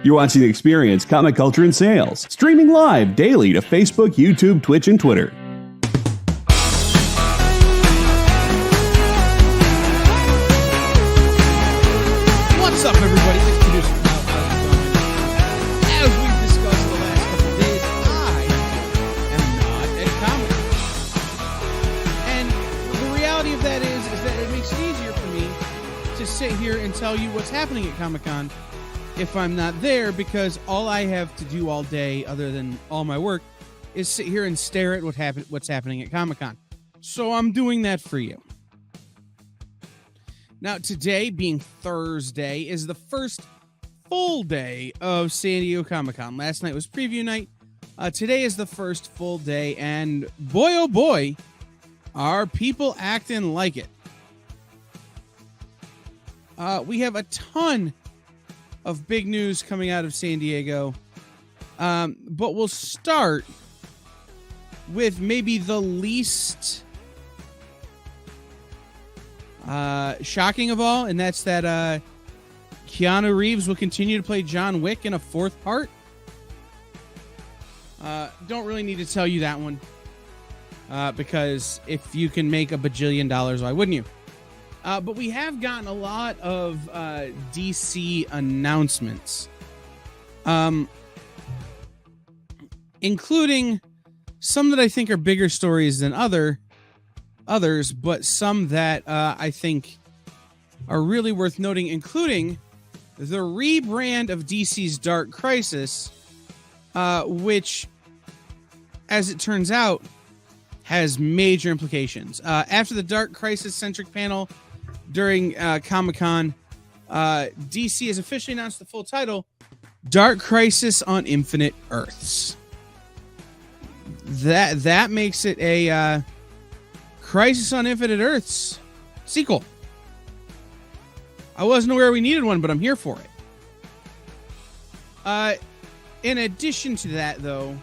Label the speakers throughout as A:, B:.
A: You're watching The Experience, Comic Culture and Sales, streaming live daily to Facebook, YouTube, Twitch, and Twitter.
B: What's up, everybody? It's producer Kyle. As we've discussed the last couple of days, I am not at Comic-Con. And the reality of that is that it makes it easier for me to sit here and tell you what's happening at Comic-Con if I'm not there, because all I have to do all day, other than all my work, is sit here and stare at what's happening at Comic-Con. So I'm doing that for you. Now, today, being Thursday, is the first full day of San Diego Comic-Con. Last night was preview night. Today is the first full day, and boy, oh boy, are people acting like it. We have a ton of big news coming out of San Diego, but we'll start with maybe the least shocking of all, and that's that Keanu Reeves will continue to play John Wick in a fourth part. Don't really need to tell you that one, because if you can make $1 bajillion, why wouldn't you? But we have gotten a lot of DC announcements, including some that I think are bigger stories than others, but some that I think are really worth noting, including the rebrand of DC's Dark Crisis, which, as it turns out, has major implications. After the Dark Crisis-centric panel during Comic-Con, DC has officially announced the full title, Dark Crisis on Infinite Earths. That makes it a Crisis on Infinite Earths sequel. I wasn't aware we needed one, but I'm here for it. In addition to that, though,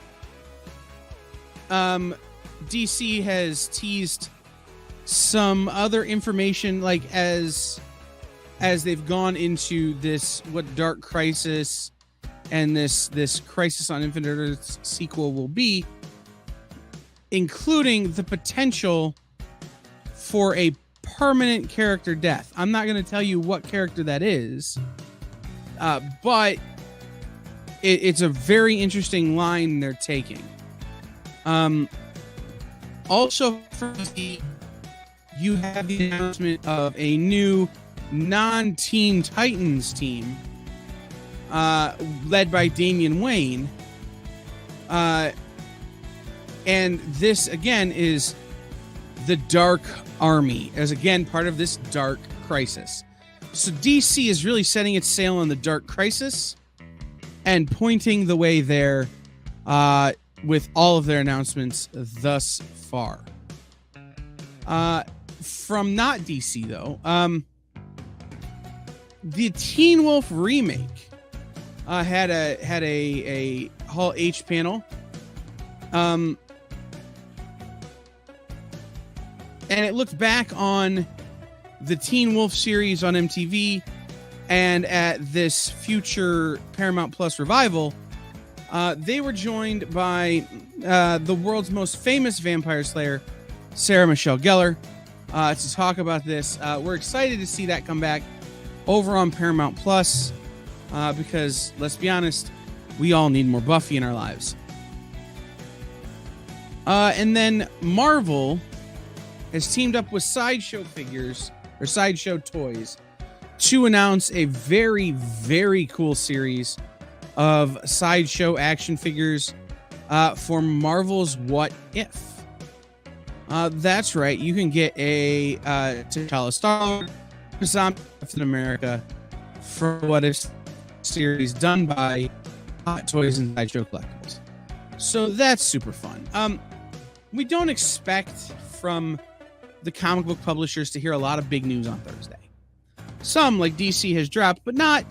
B: DC has teased some other information, like as they've gone into this, what Dark Crisis and this Crisis on Infinite Earths sequel will be, including the potential for a permanent character death. I'm not going to tell you what character that is, but it's a very interesting line they're taking. Also, you have the announcement of a new non-Teen Titans team, led by Damian Wayne. And this, again, is the Dark Army, as again part of this Dark Crisis. So DC is really setting its sail on the Dark Crisis and pointing the way there with all of their announcements thus far. From not DC, though, the Teen Wolf remake had a Hall H panel, and it looked back on the Teen Wolf series on MTV and at this future Paramount Plus revival. They were joined by the world's most famous vampire slayer, Sarah Michelle Gellar, to talk about this. We're excited to see that come back over on Paramount Plus, because, let's be honest, we all need more Buffy in our lives. And then Marvel has teamed up with Sideshow Figures, or Sideshow Toys, to announce a very, very cool series of Sideshow action figures for Marvel's What If. That's right, you can get a T'Challa Star-Lord, Zombie Captain America for What If series done by Hot Toys and Sideshow Collectibles. So that's super fun. We don't expect from the comic book publishers to hear a lot of big news on Thursday. Some, like DC, has dropped, but not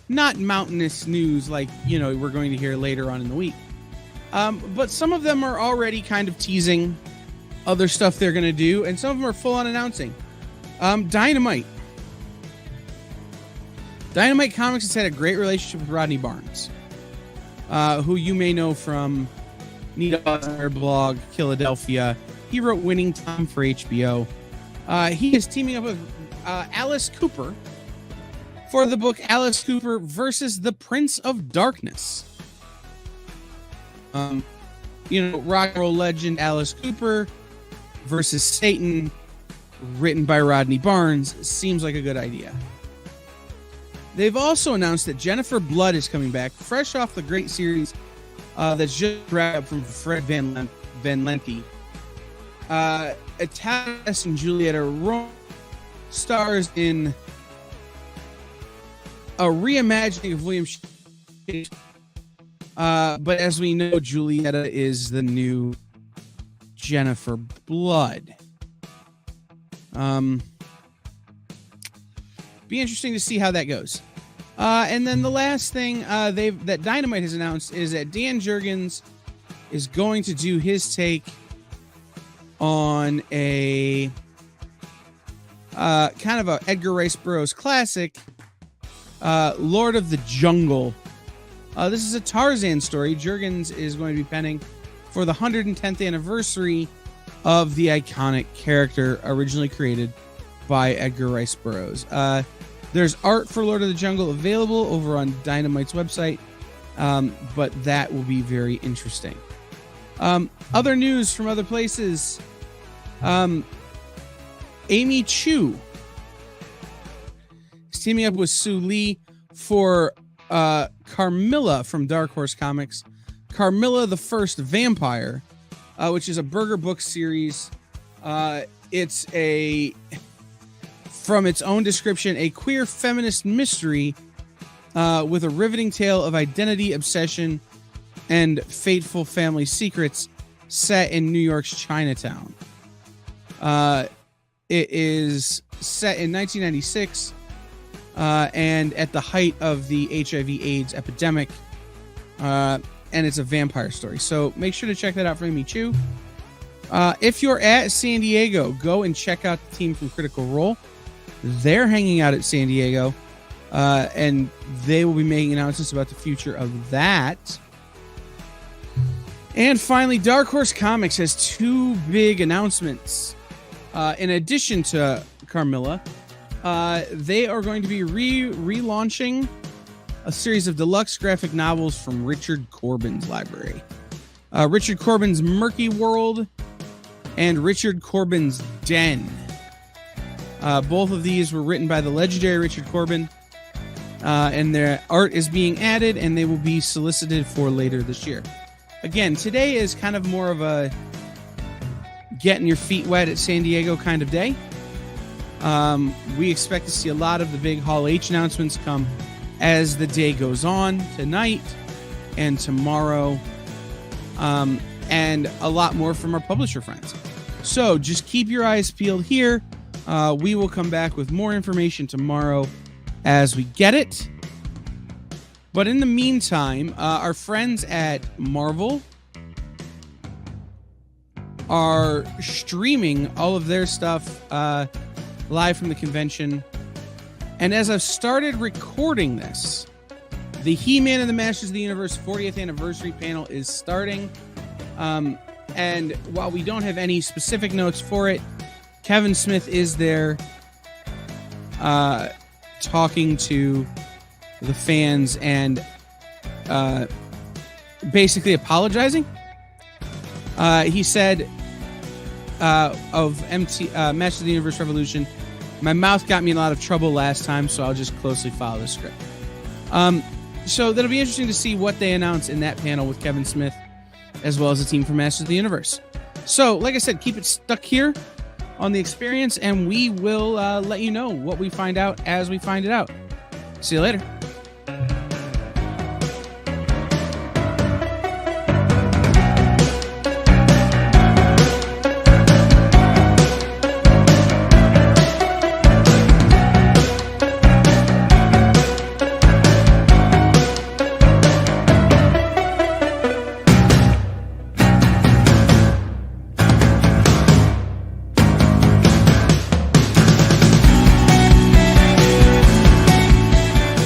B: mountainous news like, we're going to hear later on in the week. But some of them are already kind of teasing other stuff they're going to do, and some of them are full on announcing. Dynamite Dynamite Comics has had a great relationship with Rodney Barnes, who you may know from Nita Osner blog, Philadelphia. He wrote Winning Time for HBO. He is teaming up with Alice Cooper for the book Alice Cooper versus the Prince of Darkness. Rock and roll legend Alice Cooper versus Satan, written by Rodney Barnes, seems like a good idea. They've also announced that Jennifer Blood is coming back, fresh off the great series that's just wrapped up from Fred Van Lente. Italian and Julieta Rome stars in a reimagining of William Shakespeare. But as we know, Julieta is the new Jennifer Blood. Be interesting to see how that goes. And then the last thing that Dynamite has announced is that Dan Jurgens is going to do his take on a kind of a Edgar Rice Burroughs classic, Lord of the Jungle. This is a Tarzan story Jurgens is going to be penning for the 110th anniversary of the iconic character originally created by Edgar Rice Burroughs. There's art for Lord of the Jungle available over on Dynamite's website, but that will be very interesting. Other news from other places. Amy Chu is teaming up with Sue Lee for Carmilla from Dark Horse Comics. Carmilla the First Vampire, which is a Burger book series. It's from its own description, a queer feminist mystery with a riveting tale of identity, obsession, and fateful family secrets set in New York's Chinatown. It is set in 1996 and at the height of the HIV/AIDS epidemic, and it's a vampire story. So make sure to check that out for Amy Chu. If you're at San Diego, go and check out the team from Critical Role. They're hanging out at San Diego, and they will be making announcements about the future of that. And finally, Dark Horse Comics has two big announcements. In addition to Carmilla, they are going to be relaunching a series of deluxe graphic novels from Richard Corbin's library. Richard Corbin's Murky World and Richard Corbin's Den. Both of these were written by the legendary Richard Corbin, and their art is being added, and they will be solicited for later this year. Again, today is kind of more of a getting your feet wet at San Diego kind of day. We expect to see a lot of the big Hall H announcements come as the day goes on tonight and tomorrow, and a lot more from our publisher friends. So just keep your eyes peeled here. We will come back with more information tomorrow as we get it. But in the meantime, our friends at Marvel are streaming all of their stuff live from the convention. And as I've started recording this, the He-Man and the Masters of the Universe 40th anniversary panel is starting. And while we don't have any specific notes for it, Kevin Smith is there talking to the fans and basically apologizing. He said of Masters of the Universe Revolution, my mouth got me in a lot of trouble last time, so I'll just closely follow the script. So that'll be interesting to see what they announce in that panel with Kevin Smith, as well as the team from Masters of the Universe. So, like I said, keep it stuck here on The Experience, and we will let you know what we find out as we find it out. See you later.